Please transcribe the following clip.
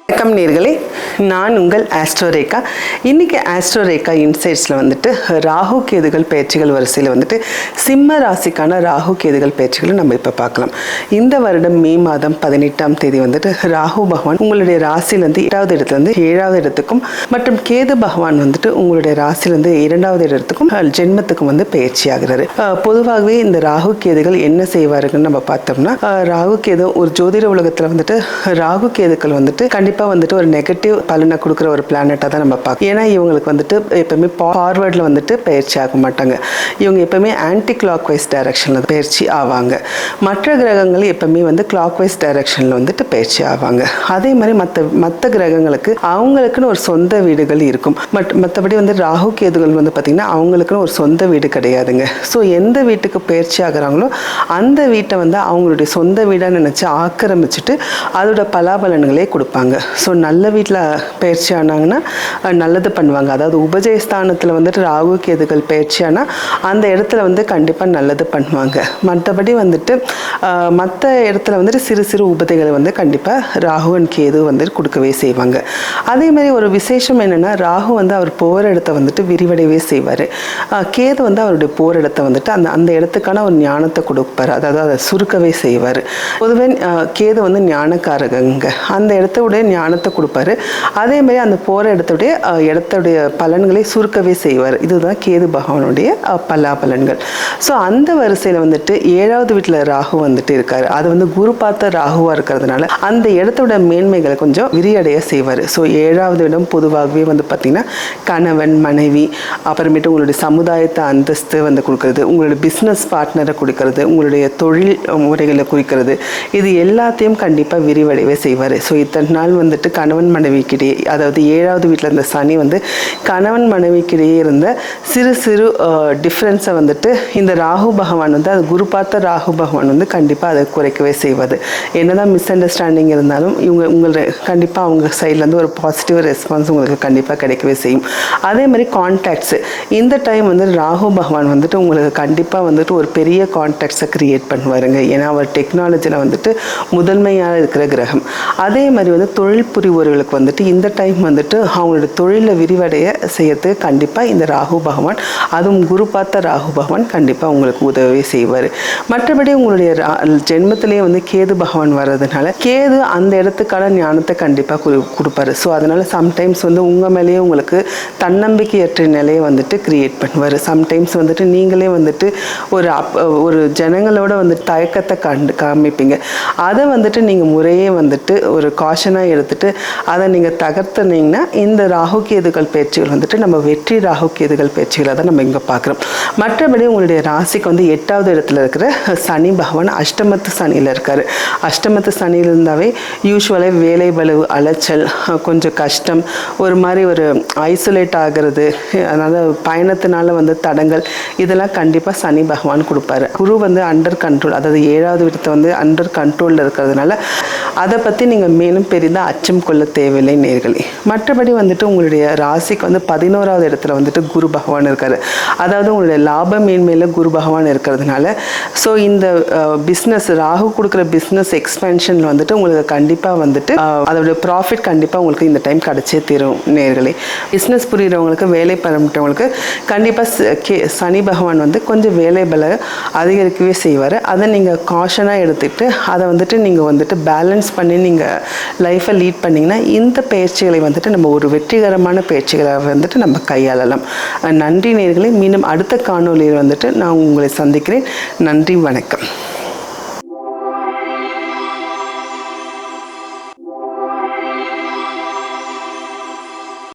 வணக்கம் நேயர்களே, நான் உங்கள் ஆஸ்ட்ரோரேகா. இன்றைக்கி ஆஸ்ட்ரோரேகா இன்சைட்ஸில் வந்துட்டு ராகு கேதுகள் பயிற்சிகள் வரிசையில் வந்துட்டு சிம்ம ராசிக்கான ராகு கேதுகள் பயிற்சிகளை நம்ம இப்போ பார்க்கலாம். இந்த வருடம் மே மாதம் 18ஆம் தேதி வந்துட்டு ராகு பகவான் உங்களுடைய ராசியிலேருந்து 8வது இடத்துலேருந்து 7வது இடத்துக்கும் மற்றும் கேது பகவான் வந்துட்டு உங்களுடைய ராசியிலேருந்து 2வது இடத்துக்கும் ஜென்மத்துக்கும் வந்து பயிற்சி ஆகிறாரு. பொதுவாகவே இந்த ராகு கேதுகள் என்ன செய்வாருன்னு நம்ம பார்த்தோம்னா, ராகு கேது ஒரு ஜோதிட உலகத்தில் வந்துட்டு ராகு கேதுக்கள் வந்துட்டு கண்டிப்பாக வந்துட்டு ஒரு நெகட்டிவ் பலனை கொடுக்குற ஒரு பிளானட்டாக தான் நம்ம பார்க்கணும். ஏன்னா இவங்களுக்கு வந்துட்டு எப்பவுமே ஃபார்வர்டில் வந்துட்டு பயிற்சி ஆக மாட்டாங்க. இவங்க எப்பவுமே ஆன்டி கிளாக் வைஸ் டைரக்ஷனில் பயிற்சி ஆவாங்க. மற்ற கிரகங்கள் எப்பவுமே வந்து கிளாக் வைஸ் டைரக்ஷனில் வந்துட்டு பயிற்சி ஆவாங்க. அதே மாதிரி மற்ற கிரகங்களுக்கு அவங்களுக்குன்னு ஒரு சொந்த வீடுகள் இருக்கும். மற்றபடி வந்து ராகு கேதுகள் வந்து பார்த்திங்கன்னா அவங்களுக்குன்னு ஒரு சொந்த வீடு கிடையாதுங்க. ஸோ எந்த வீட்டுக்கு பயிற்சி ஆகிறாங்களோ அந்த வீட்டை வந்து அவங்களுடைய சொந்த வீடாக நினச்சி ஆக்கிரமிச்சுட்டு அதோட பலாபலன்களே கொடுப்பாங்க. ஸோ நல்ல வீட்டில் பயிற்சி ஆனாங்கன்னா நல்லது பண்ணுவாங்க. அதாவது உபஜயஸ்தானத்தில் வந்துட்டு ராகு கேதுகள் பயிற்சி ஆனால் அந்த இடத்துல வந்து கண்டிப்பாக நல்லது பண்ணுவாங்க. மற்றபடி வந்துட்டு மற்ற இடத்துல வந்துட்டு சிறு சிறு உபதைகளை வந்து கண்டிப்பாக ராகு அண்ட் கேது வந்துட்டு கொடுக்கவே செய்வாங்க. அதே மாதிரி ஒரு விசேஷம் என்னென்னா, ராகு வந்து அவர் போகிற இடத்த வந்துட்டு விரிவடையவே செய்வார். கேது வந்து அவருடைய போகிற இடத்த வந்துட்டு அந்த இடத்துக்கான ஒரு ஞானத்தை கொடுப்பார். அதாவது அதை சுருக்கவே செய்வார். பொதுவே கேது வந்து ஞானக்காரகங்க. அந்த இடத்தோடைய ஞானத்தை கொடுப்பாரு. அதே மாதிரி அந்த போகிற இடத்துடைய பலன்களை சுருக்கவே செய்வார். இதுதான் கேது பகவானுடைய பலாபலன்கள். ஸோ அந்த வரிசையில் வந்துட்டு 7வது வீட்டில் ராகு வந்துட்டு இருக்காரு. அது வந்து குரு பார்த்த ராகுவாக இருக்கிறதுனால அந்த இடத்தோட மேன்மைகளை கொஞ்சம் விரியடைய செய்வார். ஸோ 7வது இடம் பொதுவாகவே வந்து பார்த்திங்கன்னா கணவன் மனைவி, அப்புறமேட்டு உங்களுடைய சமுதாயத்தை அந்தஸ்து வந்து கொடுக்கறது, உங்களுடைய பிஸ்னஸ் பார்ட்னரை கொடுக்கறது, உங்களுடைய தொழில் முறைகளை குறிக்கிறது, இது எல்லாத்தையும் கண்டிப்பாக விரிவடையவே செய்வார். ஸோ இத்தனை நாள் வந்துட்டு கணவன் மனைவிக்கிடையே, அதாவது 7வது வீட்டில் இருந்த சனி வந்து கணவன் மனைவிக்கிடையே இருந்த சிறு சிறு டிஃப்ரென்ஸை வந்துட்டு இந்த ராகு பகவான் வந்து அது குரு பார்த்த ராகு பகவான் வந்து கண்டிப்பாக அதை குறைக்கவே செய்வது. என்னதான் மிஸ் அண்டர்ஸ்டாண்டிங் இருந்தாலும் உங்களை கண்டிப்பாக அவங்க சைட்லேருந்து ஒரு பாசிட்டிவ் ரெஸ்பான்ஸ் உங்களுக்கு கண்டிப்பாக கிடைக்கவே செய்யும். அதே மாதிரி கான்டாக்ட்ஸு இந்த டைம் வந்து ராகு பகவான் வந்துட்டு உங்களுக்கு கண்டிப்பாக வந்துட்டு ஒரு பெரிய கான்டாக்ட்ஸை க்ரியேட் பண்ணுவாருங்க. ஏன்னா அவர் டெக்னாலஜியில் வந்துட்டு முதன்மையாக இருக்கிற கிரகம். அதே மாதிரி வந்து தொழில் புரிவோர்களுக்கு வந்துட்டு இந்த டைம் வந்துட்டு அவங்களோட தொழிலில் விரிவடைய செய்யறதுக்கு கண்டிப்பாக இந்த ராகு பகவான், அதுவும் குரு பார்த்த ராகு பகவான் கண்டிப்பாக உங்களுக்கு உதவி செய்வார். மற்றபடி உங்களுடைய ஜென்மத்திலேயே வந்து கேது பகவான் வர்றதுனால கேது அந்த இடத்துக்கான ஞானத்தை கண்டிப்பாக கொடுப்பாரு. ஸோ அதனால் சம்டைம்ஸ் வந்து உங்கள் மேலேயே உங்களுக்கு தன்னம்பிக்கையற்ற நிலையை வந்துட்டு கிரியேட் பண்ணுவார். சம்டைம்ஸ் வந்துட்டு நீங்களே வந்துட்டு ஒரு ஜனங்களோட வந்து தயக்கத்தை காமிப்பீங்க. அதை வந்துட்டு நீங்கள் முறையே வந்துட்டு ஒரு காஷனாக எடுத்துட்டு அதை நீங்கள் தகர்த்துனீங்கன்னா இந்த ராகு கேதுகள் பயிற்சிகள் வந்துட்டு நம்ம வெற்றி ராகு கேதுகள் பயிற்சிகளை தான் நம்ம இங்கே பார்க்குறோம். மற்றபடி உங்களுடைய ராசிக்கு வந்து 8வது இடத்துல இருக்கிற சனி பகவான் அஷ்டமத்து சனியில் இருக்கார். அஷ்டமத்து சனியில் இருந்தாவே யூஸ்வலாக வேலை பளு, அலைச்சல், கொஞ்சம் கஷ்டம், ஒரு மாதிரி ஒரு ஐசோலேட் ஆகிறது, அதாவது பயணத்தினால வந்து தடங்கள், இதெல்லாம் கண்டிப்பாக சனி பகவான் கொடுப்பாரு. குரு வந்து அண்டர் கண்ட்ரோல், அதாவது 7வது இடத்தை வந்து அண்டர் கண்ட்ரோலில் இருக்கிறதுனால அதை பற்றி நீங்கள் மேலும் பெரிதாக அச்சம் கொள்ள தேவையில்லை நேயர்களே. மற்றபடி வந்துட்டு உங்களுடைய ராசிக்கு வந்து 11வது இடத்துல வந்துட்டு குரு பகவான் இருக்கார். அதாவது உங்களுடைய லாப மேன்மையில் குரு பகவான் இருக்கிறதுனால ஸோ இந்த பிஸ்னஸ் ராகு கொடுக்குற பிஸ்னஸ் எக்ஸ்பென்ஷனில் வந்துட்டு உங்களுக்கு கண்டிப்பாக வந்துட்டு அதோடைய ப்ராஃபிட் கண்டிப்பாக உங்களுக்கு இந்த டைம் கிடச்சே தரும் நேயர்களே. பிஸ்னஸ் புரிகிறவங்களுக்கு, வேலை பண்ணவங்களுக்கு கண்டிப்பாக சனி பகவான் வந்து கொஞ்சம் வேலை பல அதிகரிக்கவே செய்வார். அதை நீங்கள் காஷனாக எடுத்துக்கிட்டு அதை வந்துட்டு நீங்கள் வந்துட்டு பேலன்ஸ் பண்ணி நீங்கள் லைஃப்பை லீட் பண்ணிங்கன்னா இந்த பயிற்சிகளை வந்துட்டு நம்ம ஒரு வெற்றிகரமான பயிற்சிகளை வந்துட்டு நம்ம கையாளலாம். நன்றி நேயர்களே. மீண்டும் அடுத்த காணொலியில் வந்துட்டு நான் உங்களை சந்திக்கிறேன். நன்றி, வணக்கம்.